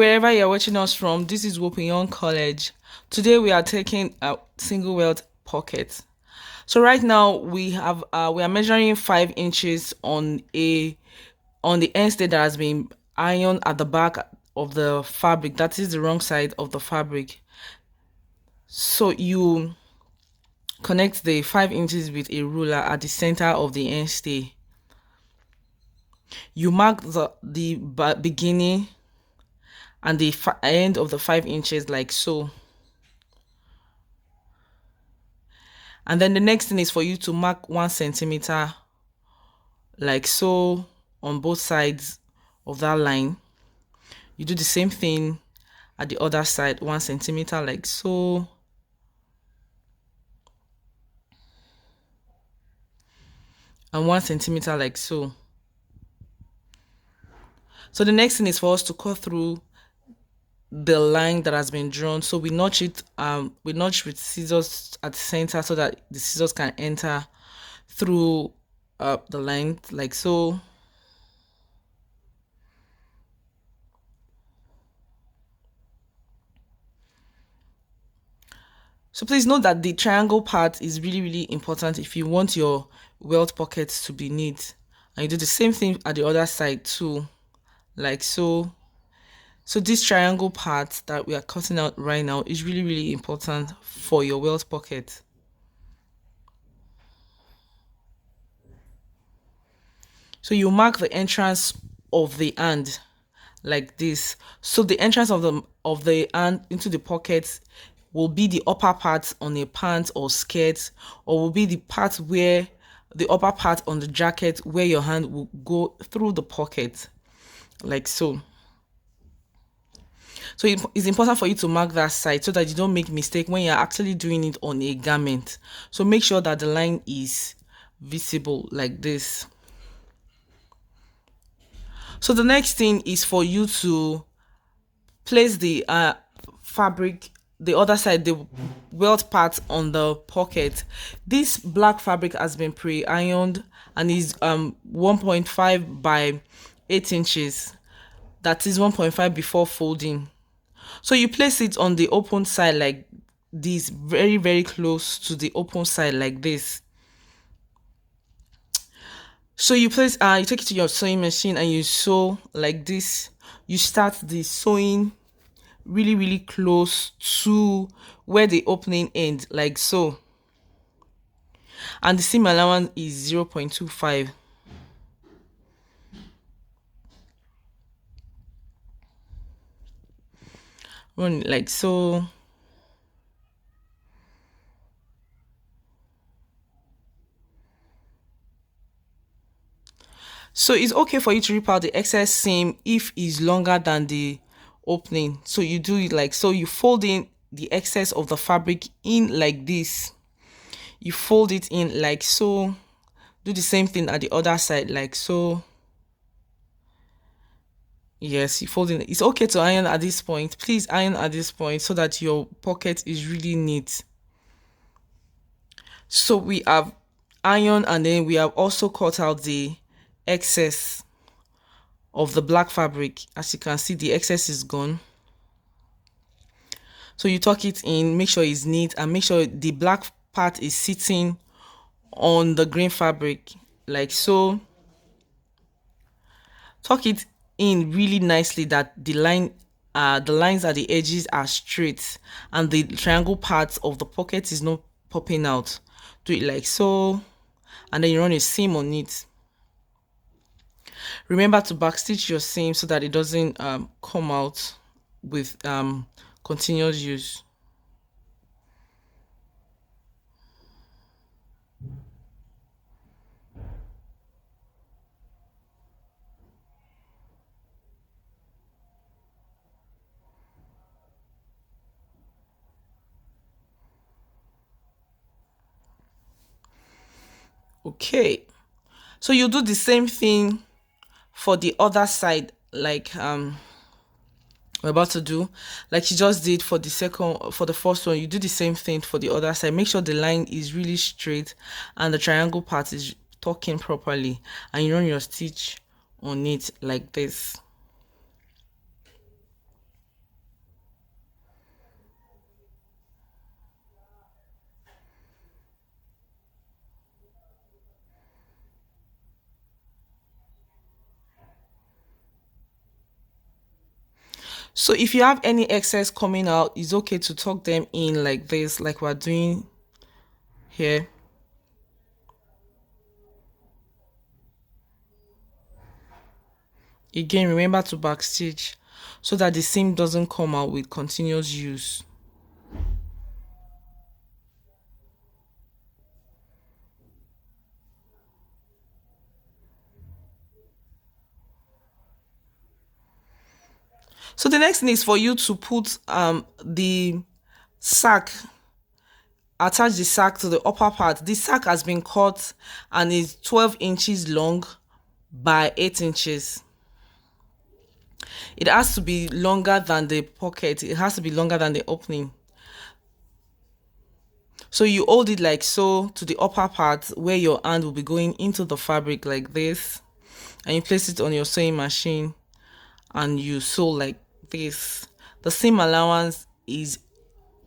wherever you're watching us from, this is Wopion College. Today we are taking a single welt pocket. So right now we are measuring 5 inches on the end state that has been ironed at the back of the fabric. That is the wrong side of the fabric. So you connect the 5 inches with a ruler at the center of the end stay. You mark the beginning and the end of the 5 inches like so. And then the next thing is for you to mark 1 centimeter like so on both sides of that line. You do the same thing at the other side, 1 centimeter like so. And 1 centimeter like so. So the next thing is for us to cut through the line that has been drawn. So we notch it we notch with scissors at the center so that the scissors can enter through the line like so. So please note that the triangle part is really important if you want your welt pockets to be neat. And you do the same thing at the other side too, like so. So this triangle part that we are cutting out right now is really important for your welt pocket. So you mark the entrance of the hand like this. So the entrance of the hand into the pocket will be the upper part on a pant or skirt, or will be the part where the upper part on the jacket where your hand will go through the pocket like so. So it's important for you to mark that side so that you don't make mistake when you're actually doing it on a garment. So make sure that the line is visible like this. So the next thing is for you to place the fabric, the other side, the welt part on the pocket. This black fabric has been pre-ironed and is 1.5 by 8 inches. That is 1.5 before folding. So you place it on the open side like this, very close to the open side like this. So you place you take it to your sewing machine and you sew like this. You start the sewing really close to where the opening ends like so, and the seam allowance is 0.25. Run it like so. So it's okay for you to rip out the excess seam if it's longer than the opening. So you do it like so. You fold in the excess of the fabric in like this. You fold it in like so. Do the same thing at the other side like so. Yes, you fold in. It's okay to iron at this point. Please iron at this point so that your pocket is really neat. So we have ironed and then we have also cut out the excess of the black fabric. As you can see, the excess is gone. So you tuck it in, make sure it's neat, and make sure the black part is sitting on the green fabric like so. Tuck it in really nicely that the lines at the edges are straight and the triangle part of the pocket is not popping out. Do it like so, and then you run a seam on it. Remember to backstitch your seam so that it doesn't come out with continuous use. Okay, so you do the same thing for the other side, like we're about to do, like you just did for the first one. You do the same thing for the other side. Make sure the line is really straight and the triangle part is tucking properly, and you run your stitch on it like this. So if you have any excess coming out, it's okay to tuck them in like this, like we're doing here. Again, remember to backstitch so that the seam doesn't come out with continuous use. So the next thing is for you to put the sack, attach the sack to the upper part. The sack has been cut and is 12 inches long by 8 inches. It has to be longer than the pocket. It has to be longer than the opening. So you hold it like so to the upper part where your hand will be going into the fabric like this, and you place it on your sewing machine and you sew like this. The seam allowance is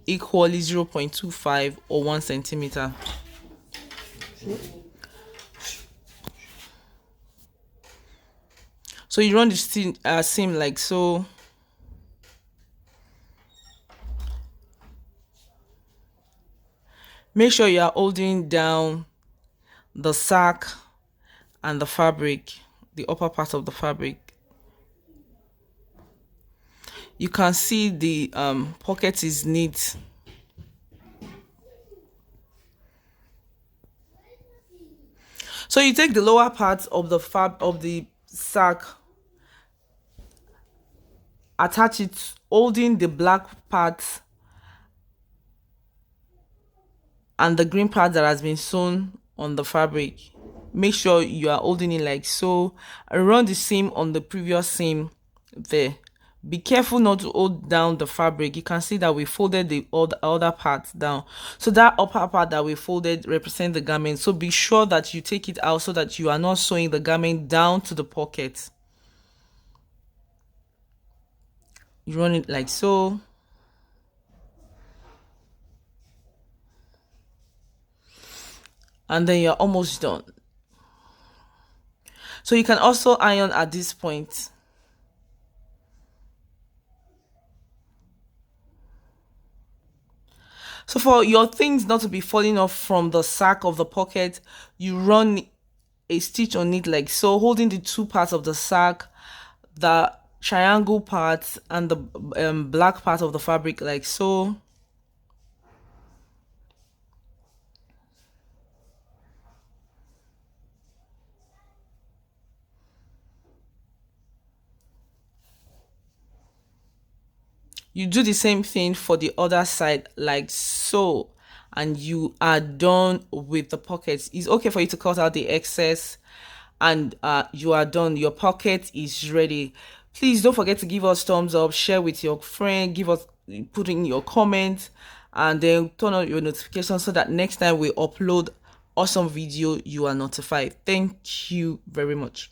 equally 0.25 or 1 centimeter. So you run the seam like so. Make sure you are holding down the sack and the fabric, the upper part of the fabric. You can see the pocket is neat. So you take the lower part of the sack, attach it holding the black part and the green part that has been sewn on the fabric. Make sure you are holding it like so. Run the seam on the previous seam there. Be careful not to hold down the fabric. You can see that we folded the other parts down. So that upper part that we folded represents the garment. So be sure that you take it out so that you are not sewing the garment down to the pocket. You run it like so. And then you're almost done. So you can also iron at this point. So for your things not to be falling off from the sack of the pocket, you run a stitch on it like so, holding the two parts of the sack, the triangle part and the black part of the fabric like so. You do the same thing for the other side like so, and you are done with the pockets. It's okay for you to cut out the excess, and you are done. Your pocket is ready. Please don't forget to give us thumbs up, share with your friend, put in your comment, and then turn on your notifications so that next time we upload awesome video you are notified. Thank you very much.